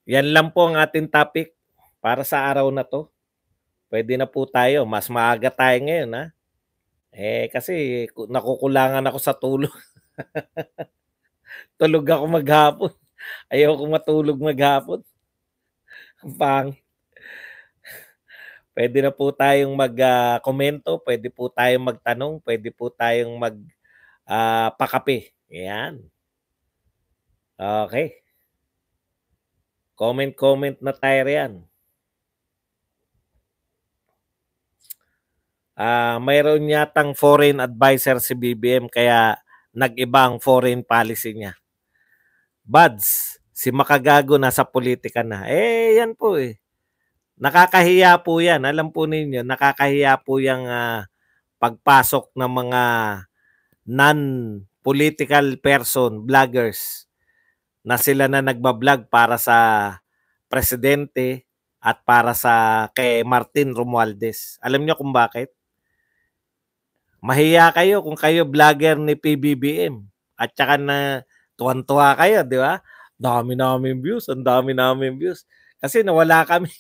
Yan lang po ang ating topic para sa araw na 'to. Puwede na po tayo, mas maaga tayo ngayon, kasi nakukulangan ako sa tulog. Tulog ako maghapon, ayokong matulog maghapon, ang pangit. Puwede na po tayong komento, puwede po tayong magtanong, puwede po tayong pakape, 'yan. Okey, comment na tayo riyan. Mayroon yatang foreign adviser si BBM kaya nag-iba ang foreign policy niya. Buds, si Makagago nasa politika na. Yan po nakakahiya po yan. Alam po ninyo, nakakahiya po yung pagpasok ng mga non-political person, vloggers, na sila na nagbablog para sa presidente at para sa kay Martin Romualdez. Alam niyo kung bakit? Mahiya kayo kung kayo vlogger ni PBBM at saka na tuwan-tuwa kayo, di ba? Dami namin views, ang dami namin views. Kasi nawala kami.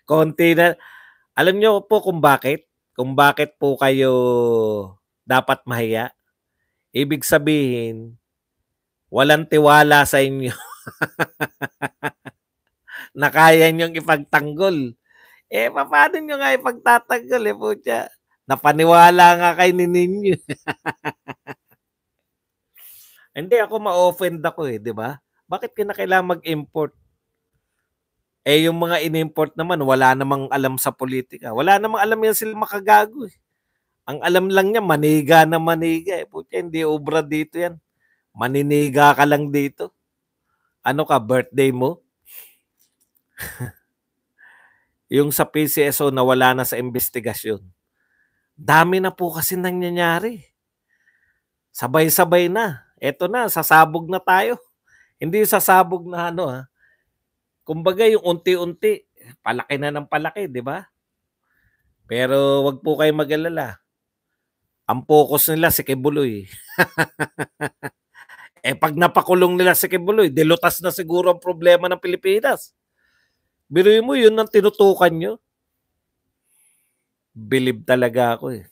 Konti na. Alam niyo po kung bakit? Kung bakit po kayo dapat mahiya? Ibig sabihin, walang tiwala sa inyo na kaya niyong ipagtanggol. Paano nyo nga ipagtatanggol putya? Napaniwala nga kay ninyo. Hindi ako ma-offend ako di ba? Bakit kinakailangan mag-import? Yung mga in-import naman, wala namang alam sa politika. Wala namang alam yan sila Makagago Ang alam lang niya, maniga na maniga Putya, hindi obra dito yan. Maniniga ka lang dito. Ano ka, birthday mo? Yung sa PCSO na wala na sa investigasyon. Dami na po kasi nangyayari. Sabay-sabay na. Eto na, sasabog na tayo. Hindi sasabog na Kumbaga yung unti-unti, palaki na ng palaki, di ba? Pero wag po kayo mag-alala. Ang focus nila si Kibuloy. Pag napakulong nila si Kibuloy, dilutas na siguro ang problema ng Pilipinas. Biruin mo, yun ang tinutukan nyo. Believe talaga ako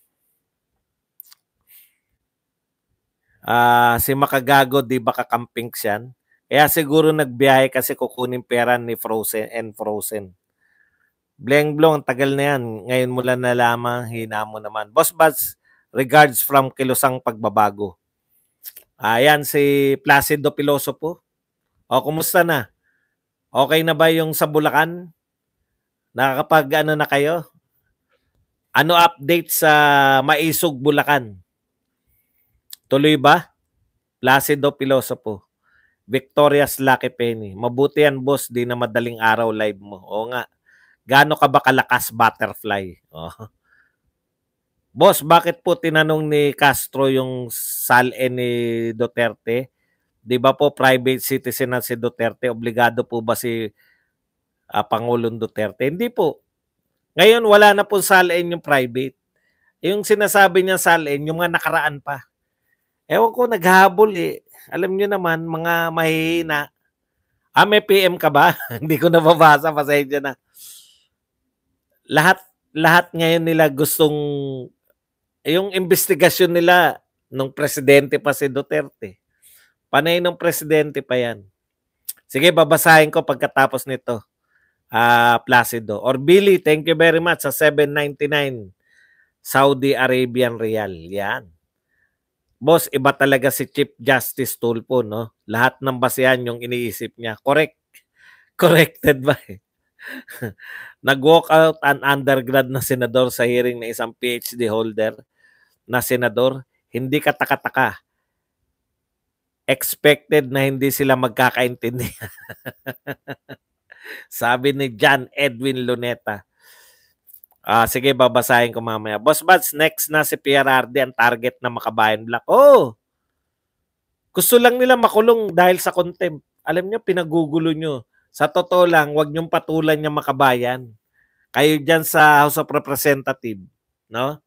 si Makagago, di ba kakamping siyan? Kaya siguro nagbiyahe kasi kukunin pera ni Frozen and Frozen. Bleng Blong, tagal na yan. Ngayon mo lang nalaman, hina mo naman. Boss Buds, regards from Kilusang Pagbabago. Ayan si Placido Pilosopo. Kumusta na? Okay na ba yung sa Bulacan? Nakakapag na kayo? Ano update sa Maisog Bulacan? Tuloy ba? Placido Pilosopo. Victoria's Lucky Penny. Mabuti yan, boss. Di na madaling araw live mo. Oo nga. Gaano ka ba kalakas butterfly? Boss, bakit po tinanong ni Castro yung SALN ni Duterte? Di ba po private citizen na si Duterte? Obligado po ba si Pangulong Duterte? Hindi po. Ngayon, wala na po SALN yung private. Yung sinasabi niya SALN, yung mga nakaraan pa. Ewan ko, naghabol Alam niyo naman, mga mahihina. May PM ka ba? Hindi ko nababasa, pasensya na. Lahat ngayon nila gustong, yung investigasyon nila nung presidente pa si Duterte. Panay nung presidente pa yan. Sige, babasahin ko pagkatapos nito. Placido. Or Billy, thank you very much sa 799 Saudi Arabian Riyal. Yan. Boss, iba talaga si Chief Justice Tulfo, no? Lahat ng basehan yung iniisip niya. Correct. Corrected ba Nag-walk out an undergrad na senador sa hearing ng isang PhD holder na senador. Hindi ka taka-taka. Expected na hindi sila magkakaintindihan. Sabi ni John Edwin Luneta. Sige, babasahin ko mamaya. Boss Buds, next na si PRRD ang target na Makabayan Black. Gusto lang nila makulong dahil sa contempt. Alam nyo, pinagugulo nyo. Sa totoo lang, wag nyong patulan yung Makabayan. Kayo dyan sa House of Representatives, no?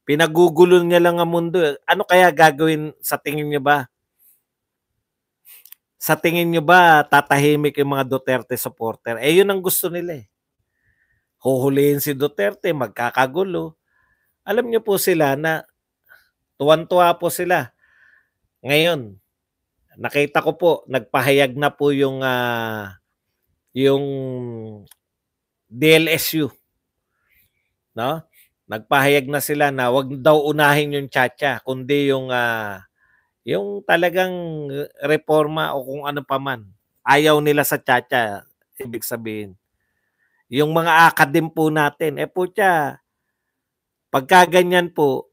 Pinagugulo niya lang ang mundo. Ano kaya gagawin sa tingin nyo ba? Sa tingin nyo ba tatahimik yung mga Duterte supporter? Eh, yun ang gusto nila eh. Huhulihin si Duterte, magkakagulo. Alam nyo po sila na tuwan-tuwa po sila. Ngayon, nakita ko po, nagpahayag na po yung DLSU. No? Nagpahayag na sila na wag daw unahin yung tiyatya, kundi yung talagang reforma o kung ano pa man. Ayaw nila sa tiyatya, ibig sabihin. Yung mga academ po natin, putya, pagka ganyan po,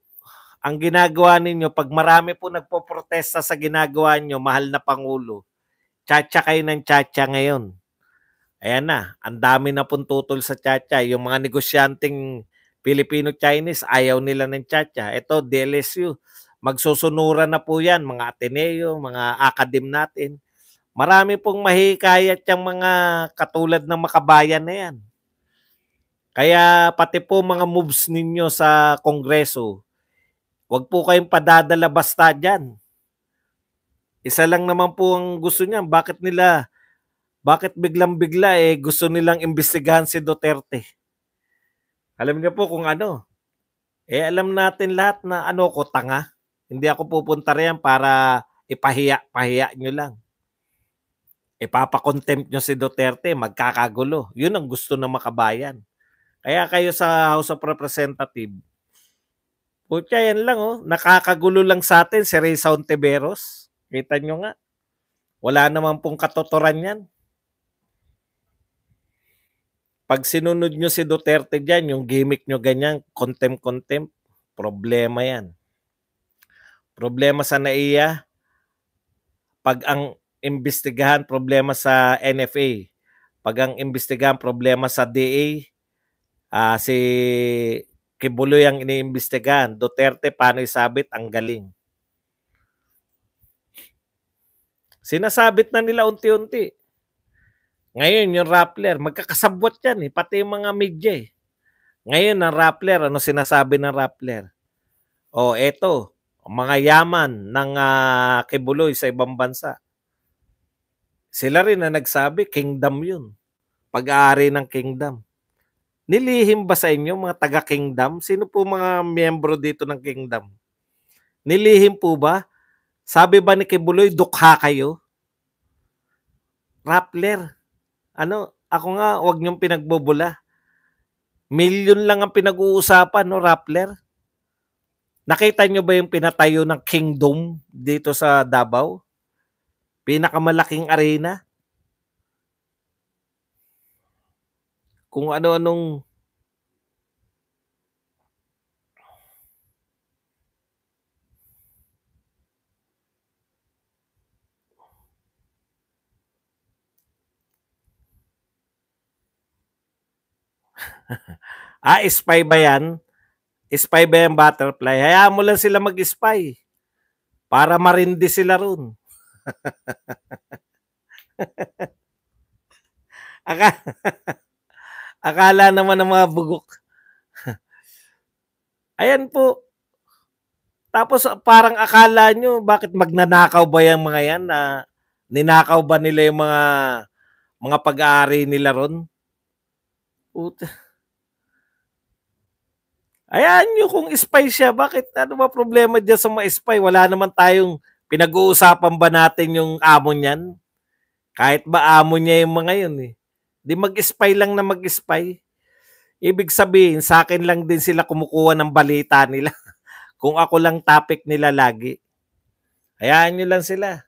ang ginagawa ninyo, pag marami po nagpo-protesta sa ginagawa nyo, mahal na Pangulo, tiyatya kayo ng tiyatya ngayon. Ayan na, ang dami na pong tutol sa tiyatya. Yung mga negosyanteng Filipino-Chinese, ayaw nila ng tiyatya. Ito, DLSU, magsusunuran na po yan, mga Ateneo, mga academ natin. Marami pong mahikayat yung mga katulad ng makabayan na yan. Kaya pati po mga moves ninyo sa Kongreso, wag po kayong padadala basta dyan. Isa lang naman po ang gusto niya. Bakit biglang-bigla gusto nilang imbestigahan si Duterte? Alam niyo po kung ano. Alam natin lahat na ko tanga. Hindi ako pupunta riyan para pahiya nyo lang. Ipapakontempt nyo si Duterte, magkakagulo. Yun ang gusto ng makabayan. Kaya kayo sa House of Representatives, putya yan lang nakakagulo lang sa atin si Risa Ontiveros. Kita nyo nga. Wala naman pong katotoran yan. Pag sinunod nyo si Duterte dyan, yung gimmick nyo ganyan, contempt, problema yan. Problema sa NAIA, pag ang imbestigahan, problema sa NFA. Pag ang imbestigahan, problema sa DA, si Kibuloy ang iniimbestigahan. Duterte, paano isabit? Ang galing. Sinasabit na nila unti-unti. Ngayon, yung Rappler, magkakasabwat yan pati yung mga media Ngayon, ang Rappler, ano sinasabi ng Rappler? Eto, mga yaman ng Kibuloy sa ibang bansa. Sila rin na nagsabi, kingdom yun. Pag-aari ng kingdom. Nilihim ba sa inyo mga taga-kingdom? Sino po mga miyembro dito ng kingdom? Nilihim po ba? Sabi ba ni Kibuloy, dukha kayo? Rappler, ako nga, wag niyong pinagbubula. Milyon lang ang pinag-uusapan, Rappler? Nakita niyo ba yung pinatayo ng kingdom dito sa Davao? Pinakamalaking arena? Kung ano-anong spy ba yan? Spy ba yung butterfly? Hayaan mo lang sila mag-spy. Para marindi sila ron. Akala naman ng mga bugok. Ayan po. Tapos parang akala nyo, bakit magnanakaw ba yung mga yan? Ninakaw ba nila yung mga pag-aari nila ron? Puta. Ayan nyo kung spy siya, bakit ano ba problema dyan sa mga spy? Wala naman tayong pinag-uusapan ba natin yung amo niyan? Kahit ba amo niya yung mga yun Di mag-spy lang na mag-spy. Ibig sabihin, sa akin lang din sila kumukuha ng balita nila. Kung ako lang topic nila lagi. Hayaan nyo lang sila.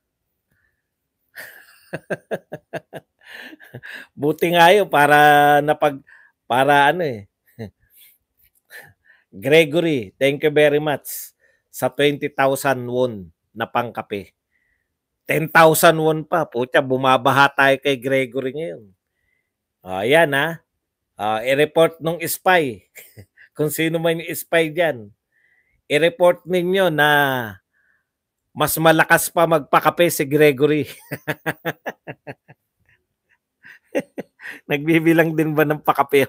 Buti nga yun para Gregory, thank you very much sa 20,000 won na pangkape. 10,000 won pa. Pucha, bumabaha tayo kay Gregory ngayon. Ayan i-report nung spy. Kung sino man yung spy dyan. I-report ninyo na mas malakas pa magpakape si Gregory. Nagbibilang din ba ng pakape?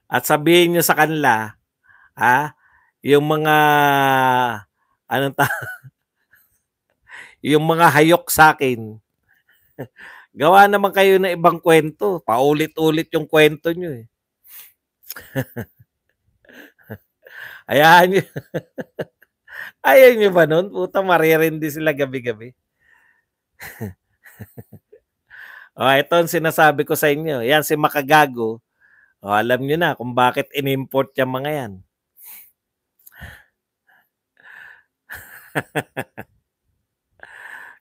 At sabihin nyo sa kanila, yung mga Yung mga hayok sa akin, gawa naman kayo ng ibang kwento. Paulit-ulit yung kwento nyo eh. Hayaan nyo. Ayaw nyo ba nun? Puta, maririndi sila gabi-gabi. Ito ang sinasabi ko sa inyo. Yan si Makagago. Alam nyo na kung bakit in-import yung mga yan.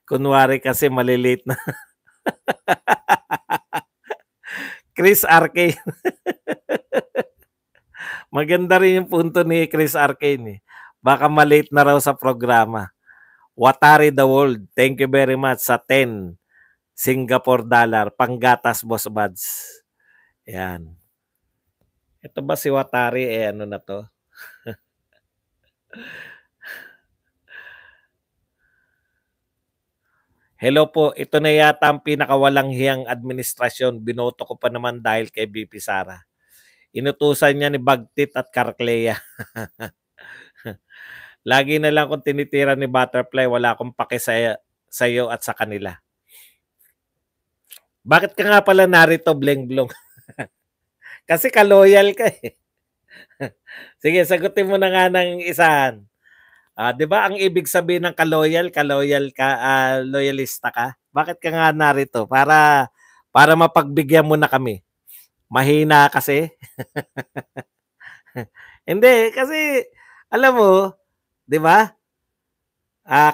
Kunwari kasi malilate na. Chris Arcane. Maganda rin yung punto ni Chris Arcane eh. Baka malate na raw sa programa. Watari the World, thank you very much sa 10 Singapore dollar. Panggatas, Boss Buds. Yan. Ito ba si Watari? Ano na to? Hello po, ito na yata ang pinakawalang hiyang administrasyon. Binoto ko pa naman dahil kay BP Sara. Inutusan niya ni Bagtit at Carclea. Lagi na lang kung tinitira ni Butterfly, wala akong pake sa iyo at sa kanila. Bakit ka nga pala narito, Bleng Blong? Kasi ka-loyal ka eh. Sige, sagutin mo na nga ng isahan. 'Di ba ang ibig sabihin ng ka-loyal ka, loyalista ka? Bakit ka nga narito? Para mapagbigyan mo na kami. Mahina kasi. Hindi, kasi alam mo, 'di ba?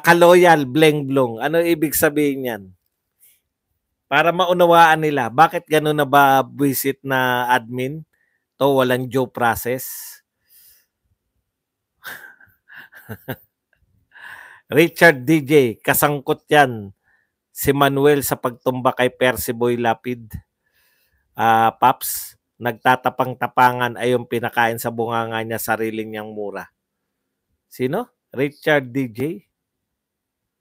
Ka-loyal, Bleng Blong. Ano ibig sabihin niyan? Para maunawaan nila, bakit gano'n na ba visit na admin? To walang due process. Richard DJ, kasangkot yan. Si Manuel sa pagtumba kay Percy Boy Lapid. Paps, nagtatapang-tapangan ay yung pinakain sa bunganga niya sariling niyang mura. Sino? Richard DJ?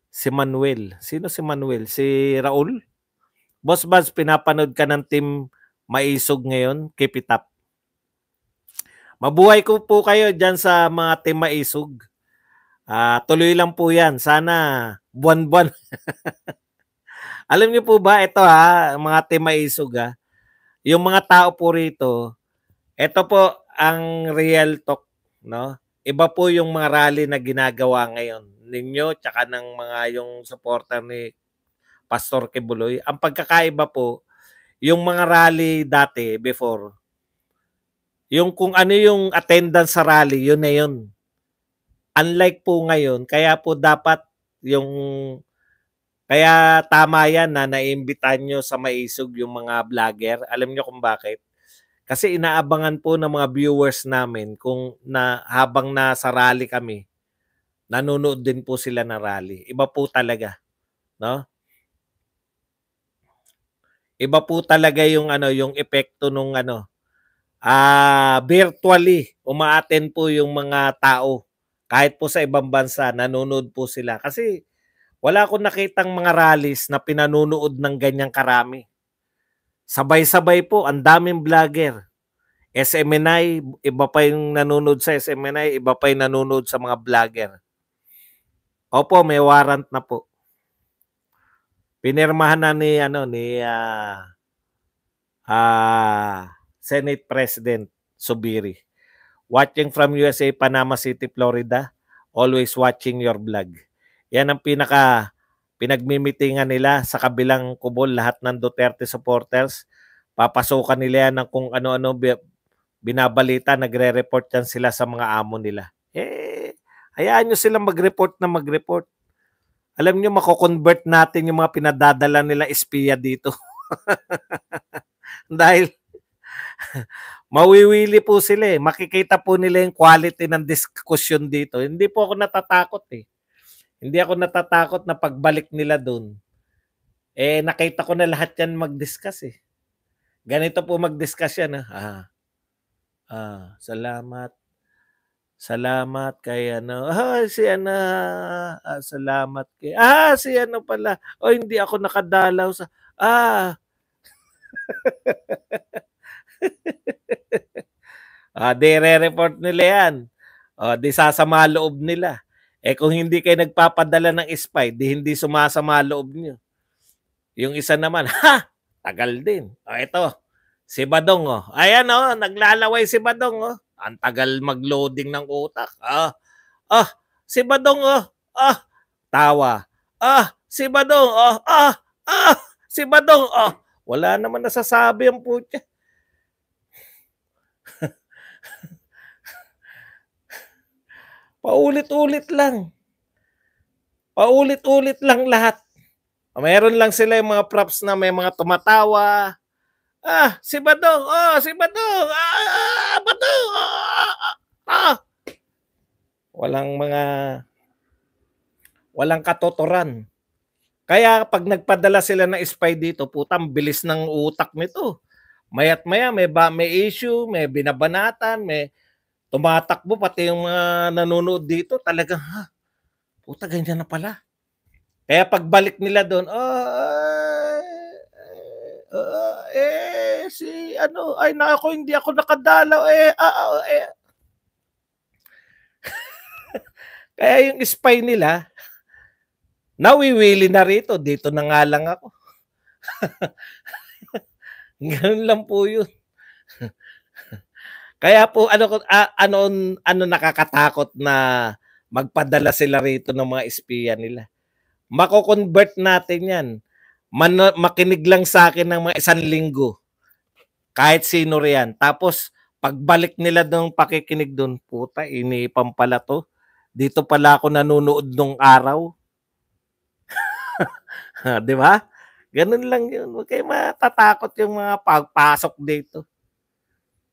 Si Manuel. Sino si Manuel? Si Raul? Boss Buzz, pinapanood ka ng Team Maisog ngayon? Keep it up. Mabuhay ko po kayo dyan sa mga Team Maisog. Tuloy lang po yan. Sana buwan-buwan. Alam niyo po ba, ito mga Team Maisog yung mga tao po rito, ito po ang real talk, no? Iba po yung mga rally na ginagawa ngayon ninyo tsaka ng mga yung supporter ni Pastor Kibuloy. Ang pagkakaiba po, yung mga rally dati before, yung kung ano yung attendance sa rally, yun na yun. Unlike po ngayon, kaya po dapat kaya tama yan na naimbitahan nyo sa Maisog yung mga vlogger. Alam nyo kung bakit? Kasi inaabangan po ng mga viewers namin kung habang nasa rally kami, nanonood din po sila ng rally. Iba po talaga, no? Iba po talaga yung yung epekto nung virtually umaattend po yung mga tao. Kahit po sa ibang bansa, nanonood po sila. Kasi wala akong nakitang mga rallies na pinanunood ng ganyang karami. Sabay-sabay po, ang daming vlogger. SMNI, iba pa yung nanonood sa SMNI, iba pa yung nanonood sa mga vlogger. Opo, may warrant na po. Pinirmahan na ni Senate President Subiri. Watching from USA, Panama City, Florida. Always watching your vlog. Yan ang pinagmimitingan nila sa kabilang kubol, lahat ng Duterte supporters. Papasukan nila yan ng kung ano-ano binabalita, nagre-report yan sila sa mga amo nila. Hayaan nyo silang mag-report na mag-report. Alam nyo, mako-convert natin yung mga pinadadala nila espiya dito. Dahil mawiwili po sila eh. Makikita po nila yung quality ng discussion dito. Hindi po ako natatakot eh. Hindi ako natatakot na pagbalik nila doon. Nakita ko na lahat yan mag-discuss eh. Ganito po mag-discuss yan. Salamat. Salamat kay si salamat kay si pala. Hindi ako nakadalaw sa di re-report nila yan. Di sasama loob nila. Eh kung hindi kayo nagpapadala ng spy, di hindi sumasama loob niyo. Yung isa naman, ha! Tagal din. O ito, si Badong, oh. Ayan, oh, naglalaway si Badong, oh. Ang tagal mag-loading ng utak. Si Badong, oh. Tawa. Si Badong, oh. Si Badong, oh. Wala naman nasasabi ang putya. Paulit-ulit lang. Paulit-ulit lang lahat. Meron lang sila yung mga props na may mga tumatawa. Si Badong, si Badong, Badong, walang katotoran. Kaya pag nagpadala sila ng spy dito, putang bilis ng utak nito. Mayat maya may issue, may binabanatan, may tumatakbo pati yung mga nanonood dito, talagang puta ganyan na pala. Kaya pagbalik nila doon, si ano, ay nako hindi ako nakadalaw Kaya yung spy nila, nawiwili na rito, dito na nga lang ako. Ganun lang po yun. Kaya po ano nakakatakot na magpadala sila rito ng mga espiya nila. Mako-convert natin 'yan. Makinig lang sa akin ng mga 1 linggo. Kahit sino riyan. Tapos pagbalik nila ng pakikinig doon, puta, iniipam pala to. Dito pala ako nanonood nung araw. 'Di ba? Ganun lang 'yun. Huwag kayo matatakot yung mga pagpasok dito.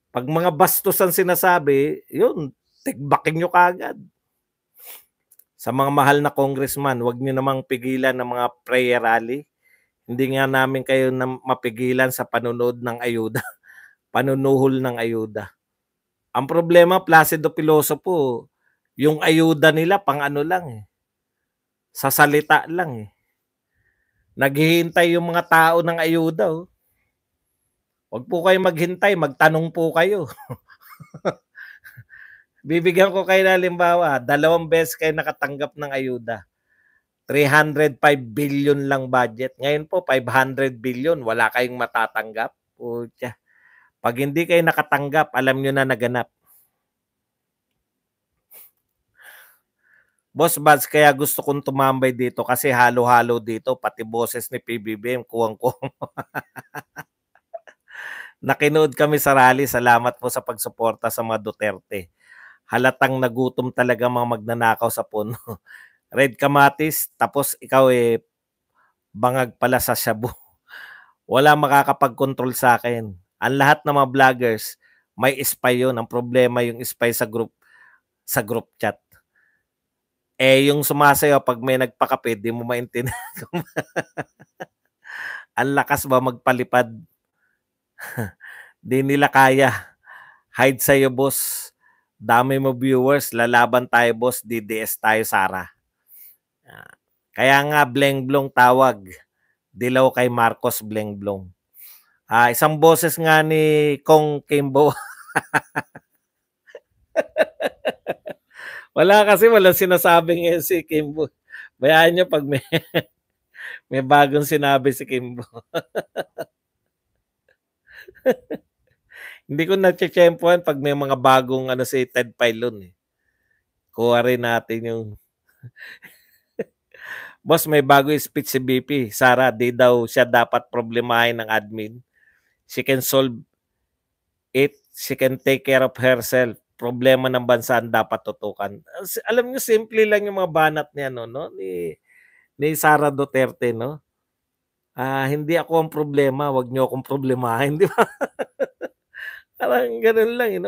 Pag mga bastos ang sinasabi, yun, tikbakin nyo kagad. Sa mga mahal na congressman, huwag nyo namang pigilan ng mga prayer rally. Hindi nga namin kayo mapigilan sa panunood ng ayuda. Panunuhol ng ayuda. Ang problema, Placido Pilosopo, yung ayuda nila pang ano lang eh. Sa salita lang eh. Naghihintay yung mga tao ng ayuda oh. Huwag po kayo maghintay, magtanong po kayo. Bibigyan ko kayo na halimbawa, 2 beses kayo nakatanggap ng ayuda. 305 billion lang budget. Ngayon po, 500 billion. Wala kayong matatanggap. Putya. Pag hindi kayo nakatanggap, alam nyo na naganap. Boss Buds, kaya gusto kong tumambay dito kasi halo-halo dito. Pati boses ni PBBM, kuwang-kuwang. Nakinood kami sa rally. Salamat po sa pagsuporta sa mga Duterte. Halatang nagutom talaga mga magnanakaw sa puno. Red Kamatis, tapos ikaw bangag pala sa shabu. Wala makakapag-control sa akin. Ang lahat ng mga vloggers, may spy yun. Ang problema yung spy sa group chat. Yung sumasayaw pag may nagpakapit, di mo maintindihan. Ang lakas ba magpalipad? Di nila kaya. Hide sa'yo, boss. Dami mo viewers, lalaban tayo, boss. DDS tayo, Sara. Kaya nga, Bleng-Blong tawag. Dilaw kay Marcos Bleng-Blong. Isang boses nga ni Kong Kimbo. Walang sinasabing si Kimbo. Bayaan nyo pag may bagong sinabi si Kimbo. Hindi ko na-tsempohan pag may mga bagong si Ted Filon. Kuha rin natin yung boss, may bago speech si BP. Sara, di daw siya dapat problemahin ng admin. She can solve it. She can take care of herself. Problema ng bansa ang dapat tutukan. Alam niyo, simple lang yung mga banat niya, no? Ni Sara Duterte, no? Hindi ako ang problema. Wag niyo akong problemahin, di ba? Parang ganun lang,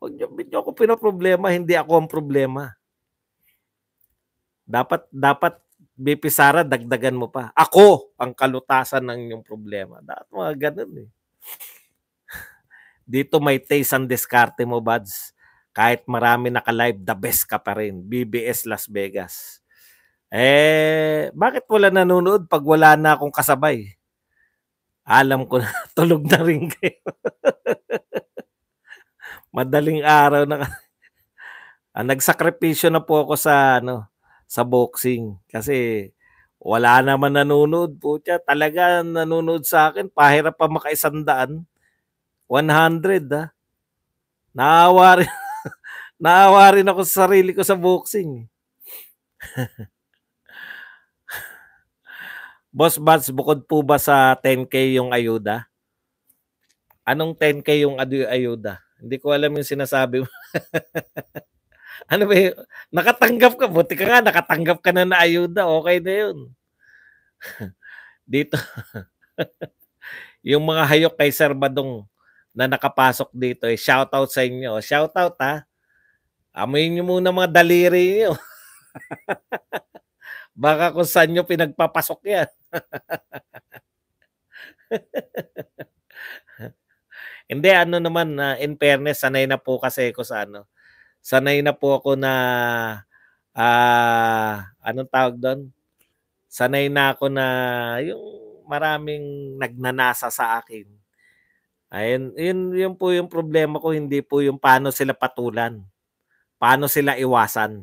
Wag niyo ako pinoproblema. Hindi ako ang problema. Dapat BP Sara, dagdagan mo pa. Ako ang kalutasan ng inyong problema. Dapat mga ganun Dito may taste ang diskarte mo, Buds. Kahit marami naka-live, the best ka pa rin. BBS Las Vegas. Bakit wala nanonood pag wala na akong kasabay? Alam ko na, tulog na rin kayo. Madaling araw na. Nagsakripisyo na po ako sa ano, sa boxing kasi wala naman nanonood, putya talaga nanonood sa akin pahirap pa maka-100, 100 Naawa rin naawa rin ako sa sarili ko sa boxing. Boss Bats, bukod po ba sa 10K yung ayuda? Anong 10K yung ayuda? Hindi ko alam yung sinasabi mo. Ano ba yun? Nakatanggap ka. Buti ka nga, nakatanggap ka na ayuda. Okay na yun. Dito, yung mga hayok kay Sir Badong na nakapasok dito, shoutout sa inyo. Shoutout ha. Amoyin nyo muna mga daliri nyo. Baka kung saan nyo pinagpapasok yan. Hindi, ano naman, in fairness, sanay na po kasi ako sa ano. Sanay na po ako na, anong tawag doon? Sanay na ako na yung maraming nagnanasa sa akin. Ayun, yun po yung problema ko, hindi po yung paano sila patulan. Paano sila iwasan.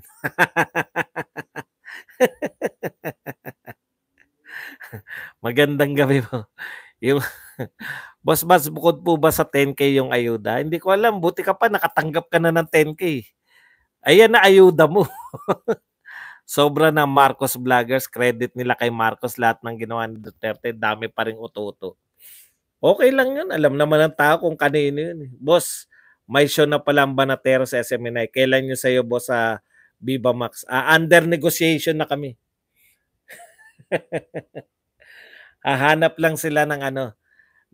Magandang gabi po. Yung Boss Bas, bukod po ba sa 10K yung ayuda? Hindi ko alam, buti ka pa nakatanggap ka na ng 10K. Ayan na ayuda mo. Sobra na Marcos Vloggers, credit nila kay Marcos lahat ng ginawa ni Duterte, dami pa ring uto-uto. Okay lang yun, alam naman ng tao kung kanino yun. Boss, may show na pala ang Banatero sa SMNI. Kailan nyo sa'yo, boss, sa Viva Max? Under negotiation na kami. Hahanap lang sila ng ano,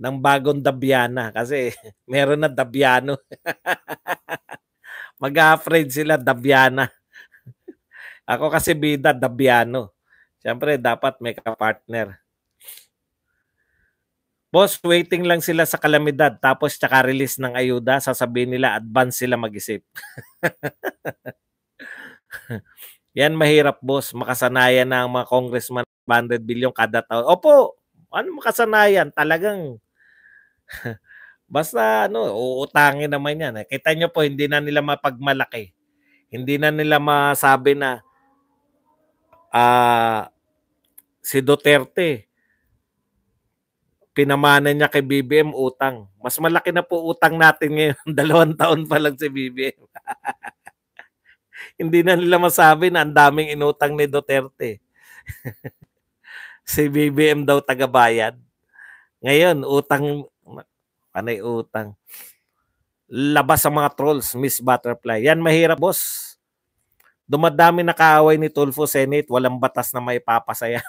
ng bagong Dabiana kasi meron na Dabiano. Mag-afraid sila Dabiana. Ako kasi bida Dabiano. Siyempre dapat may ka-partner. Boss, waiting lang sila sa kalamidad tapos tsaka release ng ayuda, sasabihin nila advance sila mag-isip. Yan mahirap, boss. Makasanayan na ang mga congressman 100 billion kada taon. Opo, ano makasanayan? Talagang basta ano, uutangin naman yan. Kita nyo po, hindi na nila mapagmalaki. Hindi na nila masabi na si Duterte, pinamana niya kay BBM utang. Mas malaki na po utang natin ngayon. 2 taon pa lang si BBM. Hindi na nila masabi na ang daming inutang ni Duterte. Si BBM daw tagabayad. Ngayon, utang, panay utang. Labas sa mga trolls, Miss Butterfly. Yan mahirap, boss. Dumadami na kaaway ni Tulfo Senate, walang batas na maipapasaya.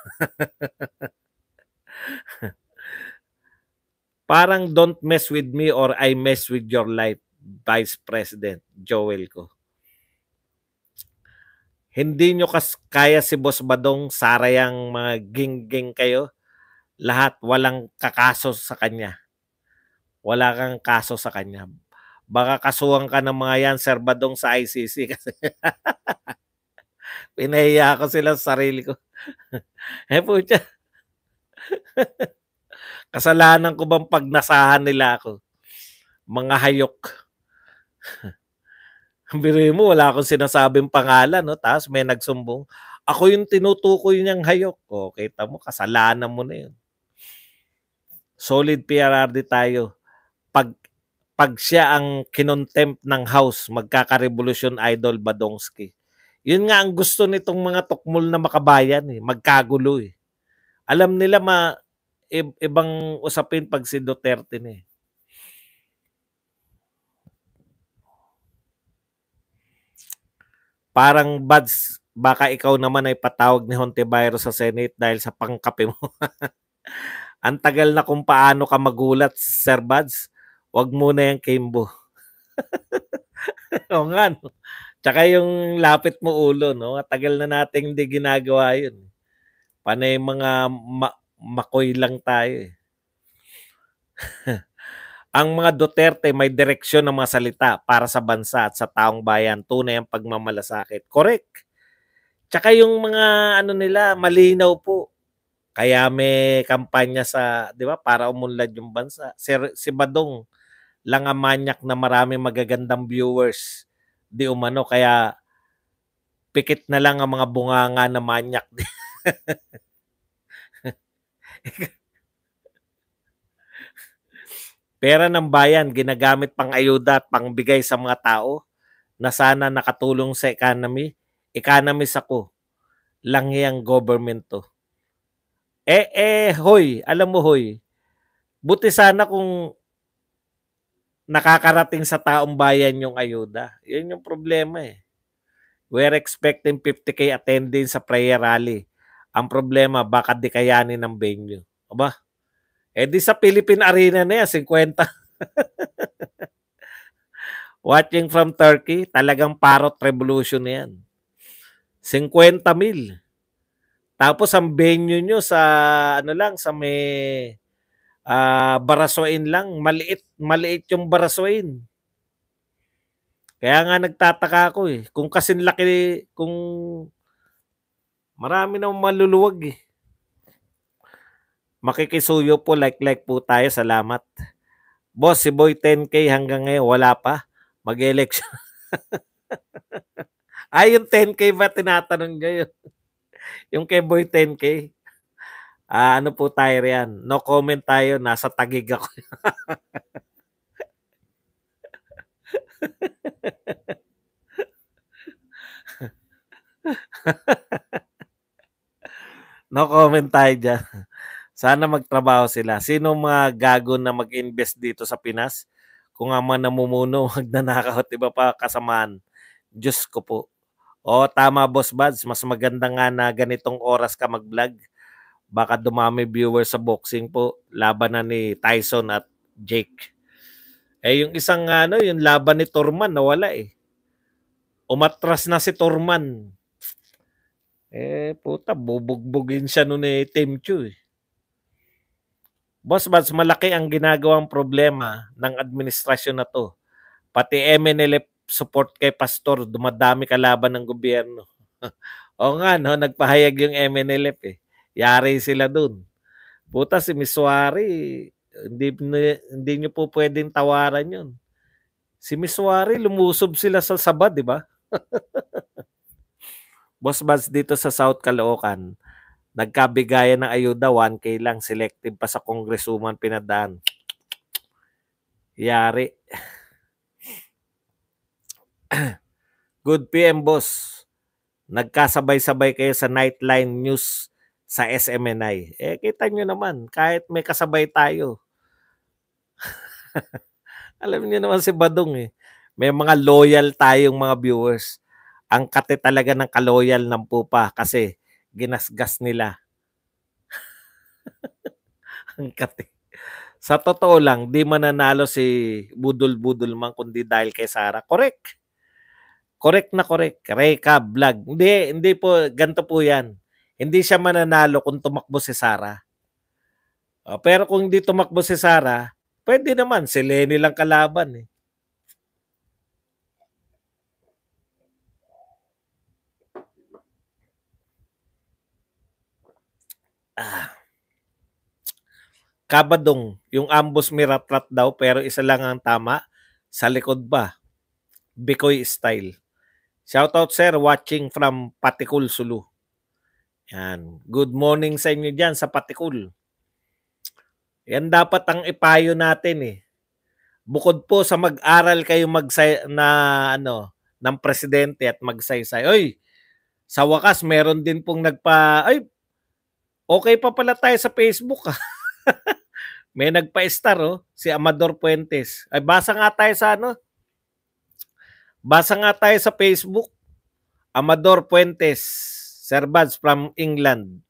Parang don't mess with me or I mess with your life, Vice President Joel ko. Hindi nyo kaya si Boss Badong, sarayang mga gingging kayo. Lahat walang kakaso sa kanya. Wala kang kaso sa kanya. Baka kasuhan ka ng mga yan, Sir Badong, sa ICC kasi pinahiya ko sila sa sarili ko. Putya. Kasalanan ko bang pagnasahan nila ako? Mga hayok. Biruin mo, wala akong sinasabing pangalan, no? Tapos may nagsumbong. Ako yung tinutukoy niyang hayok. O, kita mo, kasalanan mo na yun. Solid PRRD tayo. Pag siya ang kinontempt ng House, magkakarevolusyon Idol Badongski. Yun nga ang gusto nitong mga tukmol na makabayan, magkagulo. Alam nila ibang usapin pag si Duterte na . Parang Bads, baka ikaw naman ay patawag ni Hontiveros sa Senate dahil sa pangkape mo. Ang tagal na kung paano ka magulat, Sir Bads. Wag muna yung Kimbo. O nga, no? Tsaka yung lapit mo ulo, no? Tagal na nating hindi ginagawa yun. Panay mga makoy lang tayo . Ang mga Duterte may direksyon ng mga salita para sa bansa at sa taong bayan. Tunay ang pagmamalasakit. Correct. Tsaka yung mga ano nila, malinaw po. Kaya may kampanya sa, di ba, para umunlad yung bansa. Si Badong lang ang manyak na marami magagandang viewers. Di umano, kaya Pikit na lang ang mga bunganga na manyak. Pera ng bayan ginagamit pang ayuda at pangbigay sa mga tao na sana nakatulong sa economy. Economist ako. Langhi ang government to. Hoy, alam mo hoy, buti sana kung nakakarating sa taong bayan yung ayuda. Yun yung problema eh. We're expecting 50K attendance sa prayer rally. Ang problema, baka di kayanin ng venue. Aba? Di sa Philippine Arena na yan, 50. Watching from Turkey, talagang parrot revolution na yan. 50 mil. Tapos ang venue nyo sa sa may Baraswain lang, maliit yung Baraswain. Kaya nga nagtataka ako eh. Kung kasing laki, kung marami nang maluluwag eh. Makikisuyo po, like po tayo, salamat. Boss, si Boy 10K hanggang ngayon, wala pa. Mag-election. Yung 10K ba tinatanong ngayon? Yung kay Boy 10K? Ano po tayo riyan? No comment tayo, nasa Tagig ako. No comment tayo dyan. Sana magtrabaho sila. Sino mga gago na mag-invest dito sa Pinas? Kung ang mga namumuno, magnanakaw at iba pa kasamaan. Diyos ko po. Tama Boss Buds. Mas maganda nga na ganitong oras ka mag-vlog. Baka dumami viewers sa boxing po. Laban na ni Tyson at Jake. Yung isang yung laban ni Turman nawala eh. Umatras na si Turman. Puta, bubugbugin siya nun ni Tim Chu eh. Boss Buds, malaki ang ginagawang problema ng administrasyon na to. Pati MNLF support kay Pastor, dumadami kalaban ng gobyerno. O nga, no, nagpahayag yung MNLF eh. Yari sila dun. Puta, si Miswari, hindi nyo po pwedeng tawaran yun. Si Miswari, lumusob sila sa Sabad, di ba? Boss Buds, dito sa South Caloocan, nagkabigayan ng ayuda, 1K lang, selective pa sa congresswoman pinadaan. Yari. Good PM, boss. Nagkasabay-sabay kayo sa Nightline News sa SMNI. Kita nyo naman, kahit may kasabay tayo. Alam niyo naman si Badong eh. May mga loyal tayong mga viewers. Ang kate talaga ng kaloyal ng pupa kasi ginasgas nila. Ang kate. Sa totoo lang, di mananalo si Budol-Budol man kundi dahil kay Sara. Correct. Correct na correct. Reka, vlog. Hindi po, ganito po yan. Hindi siya mananalo kung tumakbo si Sara. Pero kung hindi tumakbo si Sara, pwede naman. Si Lenny lang kalaban eh. Kabadong, yung ambos miratrat daw pero isa lang ang tama. Sa likod ba? Bikoy style. Shoutout sir, watching from Patikul, Sulu. Yan. Good morning sa inyo dyan sa Patikul. Yan dapat ang ipayo natin eh. Bukod po sa mag-aral kayo ng presidente at magsaysay. Oy, sa wakas meron din pong okay pa pala tayo sa Facebook. May nagpa-star si Amador Puentes. Basa nga tayo sa Basa nga tayo sa Facebook. Amador Puentes, Sir Buds from England.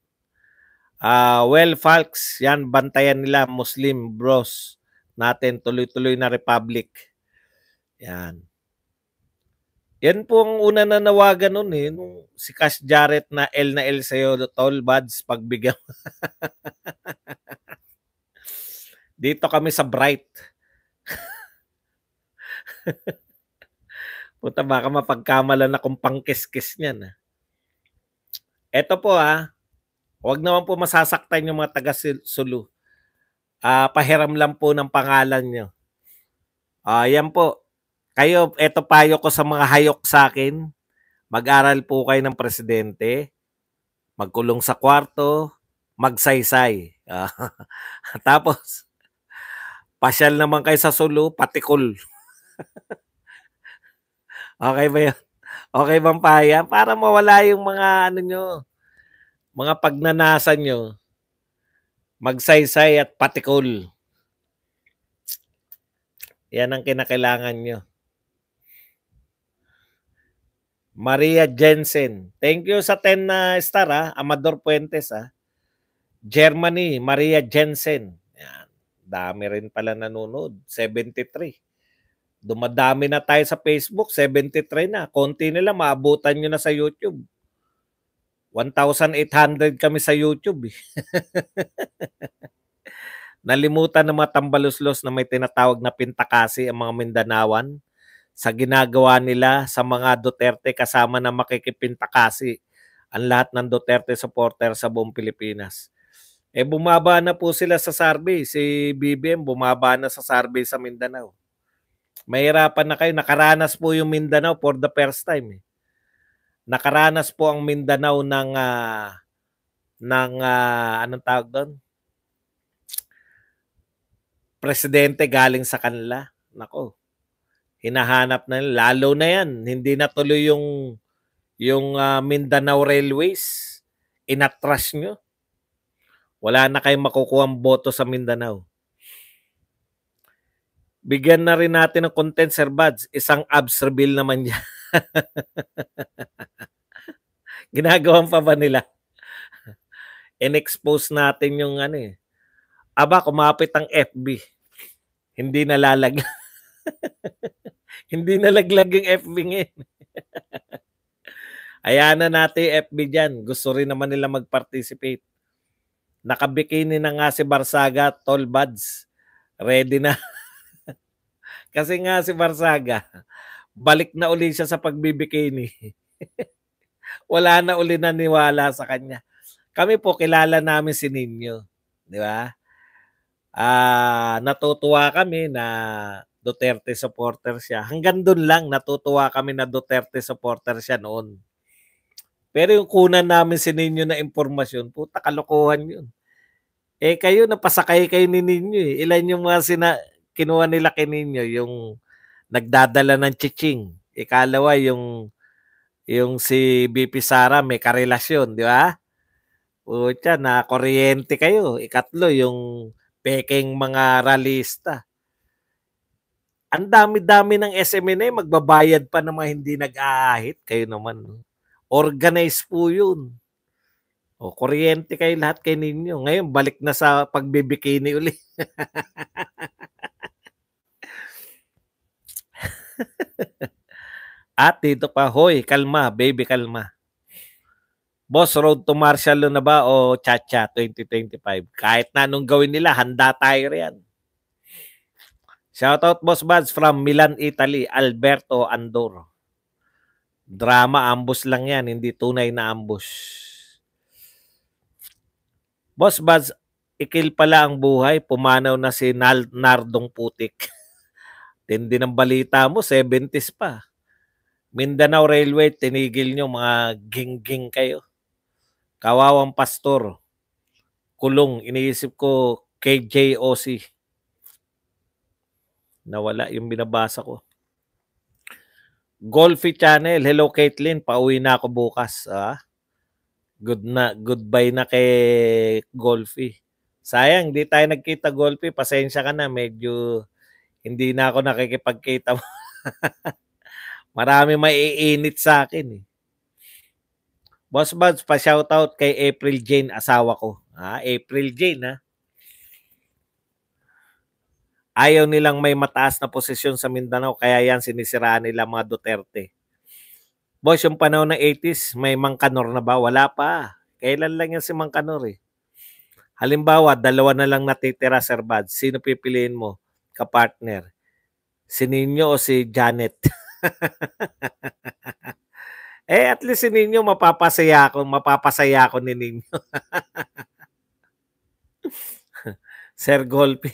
Well, folks, yan, bantayan nila Muslim bros natin, tuloy-tuloy na republic. Yan. Yan po ang una na nawagan nun eh. Nung si Cash Jarrett na L sa'yo, tol, Buds, pagbigyan. Dito kami sa Bright. Puta, baka mapagkamalan na kung pangkis-kis niyan. Eto po huwag naman po masasaktan yung mga taga-Sulu. Pahiram lang po ng pangalan nyo. Yan po. Kayo, eto payo ko sa mga hayok sa akin. Mag-aral po kayo ng presidente, magkulong sa kwarto, magsaysay. Tapos, pasyal naman kayo sa Sulu, patikol. Okay ba yun? Okay bang paya? Para mawala yung mga ano nyo, mga pagnanasa nyo. Magsaysay at patikol. Yan ang kinakailangan nyo. Maria Jensen. Thank you sa 10 na star ha. Amador Puentes ha. Germany, Maria Jensen. Yan. Dami rin pala nanonood. 73. Dumadami na tayo sa Facebook. 73 na. Konti nila maabutan nyo na sa YouTube. 1,800 kami sa YouTube. Nalimutan ng mga tambaluslos na may tinatawag na pintakasi ang mga Mindanawan sa ginagawa nila sa mga Duterte kasama na makikipintakasi ang lahat ng Duterte supporter sa buong Pilipinas. Bumaba na po sila sa survey. Si BBM bumaba na sa survey sa Mindanao. Mahirapan na kayo. Nakaranas po yung Mindanao for the first time. Nakaranas po ang Mindanao ng anong tawag doon? Presidente galing sa kanila. Nako. Hinahanap na lalo na yan. Hindi na tuloy yung Mindanao Railways. Inatras nyo. Wala na kayong makukuhang boto sa Mindanao. Bigyan na rin natin ng content, Sir Bads. Isang abs reveal naman yan. Ginagawan pa ba nila? In-expose natin yung Aba, kumapit ang FB. Hindi nalalaglag. Hindi nalaglag yung FB ngayon. Ayan na natin FB dyan. Gusto rin naman nila mag-participate. Nakabikini na nga si Barsaga, Tol Buds. Ready na. Kasi nga si Barsaga, balik na uli siya sa pagbibikini. Wala na uli naniwala sa kanya. Kami po, kilala namin si Nino. Di ba? Natutuwa kami na Duterte supporter siya. Hanggang doon lang, natutuwa kami na Duterte supporter siya noon. Pero yung kunan namin si Nino na impormasyon, puta, kalokohan yun. Kayo, napasakay kayo ni Nino eh. Ilan yung mga kinuha nila kay Nino, yung nagdadala ng chiching. Ikalawa, yung si BP Sara may karelasyon, di ba? Puta, na kuryente kayo. Ikatlo, yung peking mga ralista. Ang dami-dami ng SMNA, magbabayad pa ng mga hindi nag-aahit. Kayo naman. Organize po yun. Kuryente kayo lahat kay Nino. Ngayon, balik na sa pagbibikini uli. At dito pa, hoy, kalma, baby, kalma. Boss, road to martial na ba o Chacha 2025? Kahit na anong gawin nila, handa tayo riyan. Shoutout, Boss Buds, from Milan, Italy, Alberto Andor. Drama, ambush lang yan, hindi tunay na ambush. Boss Buds, ikil pala ang buhay, pumanaw na si Nardong Putik. Tindi ng balita mo, 70s pa. Mindanao Railway, tinigil nyo, mga ging-ging kayo. Kawawang pastor. Kulong, iniisip ko KJOC. Nawala yung binabasa ko. Golfy Channel, hello Caitlin, pauwi na ako bukas. Goodbye na kay Golfy. Sayang, di tayo nagkita Golfy, pasensya ka na, medyo hindi na ako nakikipagkita mo. Marami maiinit sa akin eh. Boss Buds, pa-shoutout kay April Jane, asawa ko. April Jane ha. Ayaw nilang may mataas na posisyon sa Mindanao, kaya yan sinisiraan nila mga Duterte. Boss, yung panahon ng 80s, may Mangkanor na ba? Wala pa. Kailan lang yan si Mangkanor eh. Halimbawa, 2 na lang natitira, Sir Buds. Sino pipiliin mo? Kapartner. Si Nino o si Janet? At least si Nino mapapasaya ako ni Nino. Sir Golpi.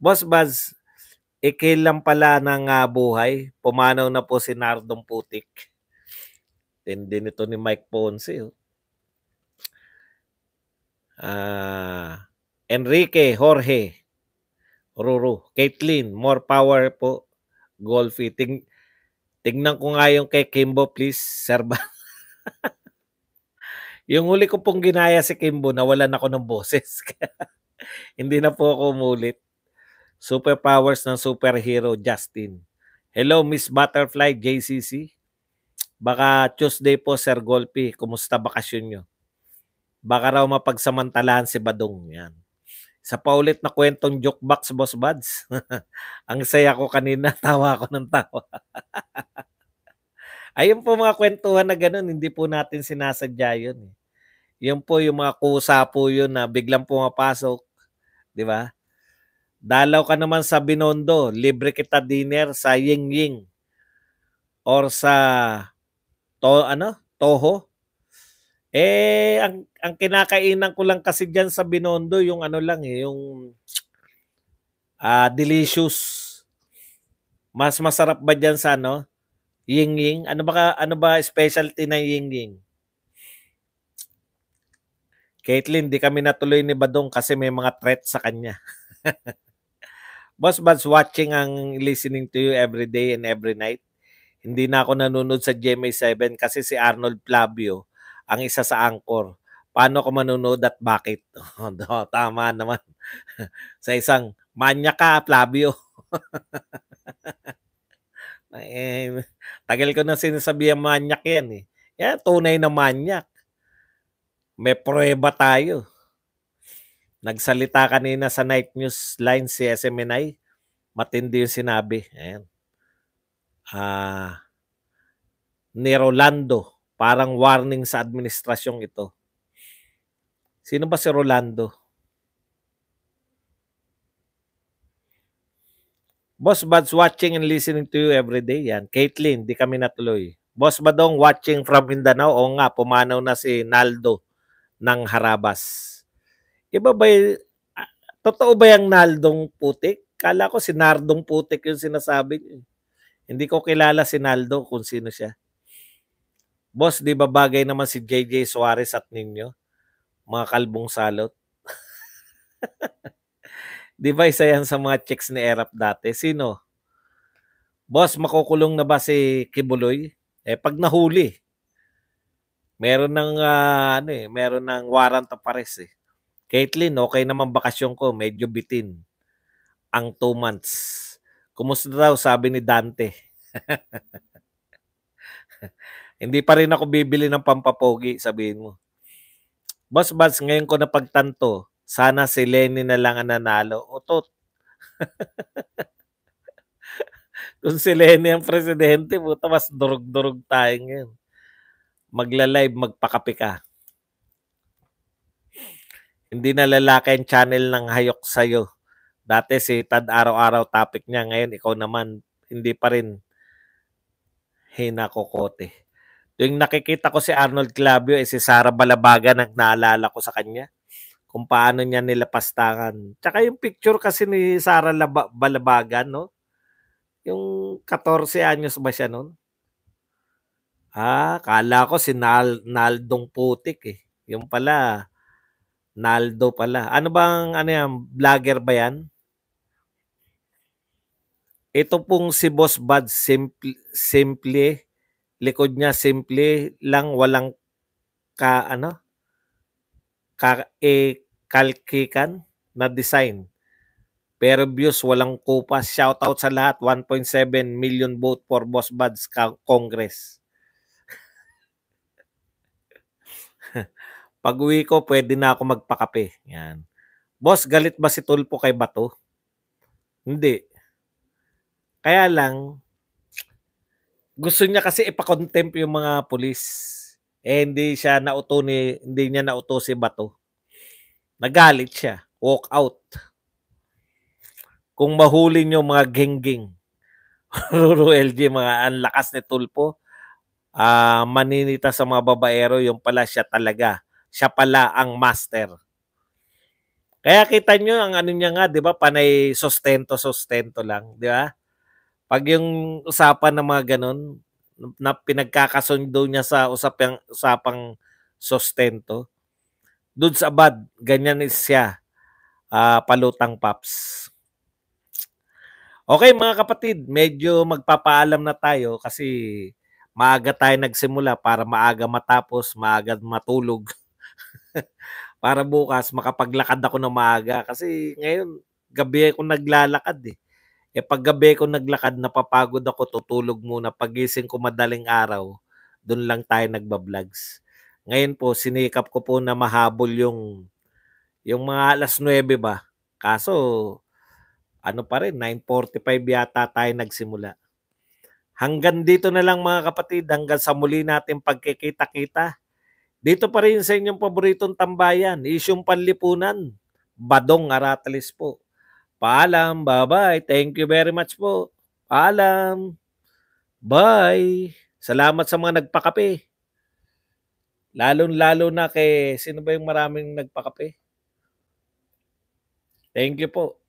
Boss Buzz, ikil lang pala ng buhay. Pumanaw na po si Nardong Putik. Tindi nito ni Mike Ponce. Oh. Enrique, Jorge, Ruru, Caitlin, more power po. Golfy. Tingnan ko nga yung kay Kimbo, please, sir. Yung huli ko pong ginaya si Kimbo, nawalan ako ng boses. Hindi na po ako umulit. Superpowers ng superhero, Justin. Hello, Miss Butterfly, JCC. Baka Tuesday po, Sir Golpi. Kumusta bakasyon nyo? Baka raw mapagsamantalahan si Badong. Yan. Sa paulit na kwentong jokebox, Boss Buds. Ang saya ko kanina, tawa ako ng tawa. Ayun po mga kwentuhan na ganun, hindi po natin sinasadya yun. Yun po yung mga kusa po yun na biglang pumapasok. Di ba? Dalaw ka naman sa Binondo, libre kita dinner sa Ying Ying or sa Toho. Ang kinakainan ko lang kasi diyan sa Binondo yung yung delicious. Mas masarap ba diyan sa Ying Ying? Ano ba specialty ng Ying Ying? Caitlin, di kami natuloy ni Badong kasi may mga threat sa kanya. Boss Buds, watching ang listening to you every day and every night. Hindi na ako nanonood sa GMA7 kasi si Arnold Flavio ang isa sa anchor. Paano ko manonood at bakit? Tama naman. Sa isang manyak ka, Flavio. Tagal ko na sinasabi ang manyak yan eh. Yan, tunay na manyak. May prueba tayo. Nagsalita kanina sa Night News Line si SMNI. Matindi yung sinabi. Ayan. Ni Rolando. Parang warning sa administrasyong ito. Sino ba si Rolando? Boss Buds, watching and listening to you every day. Yan. Caitlin, di kami natuloy. Boss Badong, watching from Mindanao. O nga, pumanaw na si Naldo ng Harabas. Iba ba totoo ba yung Naldong Putik? Kala ko si Nardong Putik yung sinasabi niyo. Hindi ko kilala si Naldo kung sino siya. Boss, di ba bagay naman si JJ Suarez at ninyo? Mga kalbong salot. Di ba isa yan sa mga chicks ni Erap dati? Sino? Boss, makukulong na ba si Kibuloy? Pag nahuli, meron ng meron ng warrant of arrest eh. Caitlin, okay naman bakasyon ko, medyo bitin. Ang 2 months. Kumusta daw, sabi ni Dante. Hindi pa rin ako bibili ng pampapogi, sabihin mo. Boss Buds, ngayon ko napagtanto, sana si Lenny na lang ang nanalo. Otot. Kung si Lenny ang presidente, puta, mas durug-durug tayo ngayon. Magla-live, magpakape ka. Hindi na lalaki ang channel ng hayok sa'yo. Dati si Tad araw-araw topic niya. Ngayon, ikaw naman, hindi pa rin hinakokote. Yung nakikita ko si Arnold Clavio, si Sara Balabagan ang naalala ko sa kanya. Kung paano niya nilapastangan. Tsaka yung picture kasi ni Sara Balabagan, no? Yung 14 anyos ba siya nun? Kala ko si Naldong Putik eh. Yung pala, Naldo pala. Ano bang, yan, vlogger ba yan? Ito pong si Boss Bud, simple, likod niya simple lang, walang kalkikan na design. Pero views, walang kupas. Shoutout sa lahat, 1.7 million vote for Boss Bud's Congress. Pag uwi ko, pwede na ako magpakape. Yan. Boss, galit ba si Tulpo kay Bato? Hindi. Kaya lang, gusto niya kasi ipakontempt yung mga pulis. Hindi niya nauto si Bato. Nagalit siya. Walk out. Kung mahuli niyo mga gengging, Ruru LG, mga anlakas ni Tulpo, maninita sa mga babaero, yung pala siya talaga. Siya pala ang master. Kaya kita nyo, ang niya nga, di ba, panay sustento lang, di ba? Pag yung usapan ng mga ganun, na pinagkakasundo niya sa usapang sustento. Dun sa bad, ganyan is siya, palutang Paps. Okay mga kapatid, medyo magpapaalam na tayo kasi maaga tayo nagsimula para maaga matapos, maaga matulog. Para bukas makapaglakad ako ng maaga kasi ngayon gabi ako naglalakad eh. Pag gabi ako naglakad, napapagod ako, tutulog muna. Pagising ko madaling araw, dun lang tayo nagba-vlogs. Ngayon po, sinikap ko po na mahabol yung mga 9:00 ba. Kaso, ano pa rin, 9:45 yata tayo nagsimula. Hanggang dito na lang mga kapatid, hanggang sa muli natin pagkikita-kita. Dito pa rin sa inyong paboritong tambayan, Isyung Panlipunan, Badong Aratalis po. Paalam, bye-bye. Thank you very much po. Paalam. Bye. Salamat sa mga nagpakape. Lalo-lalo na kay, sino ba yung maraming nagpakape? Thank you po.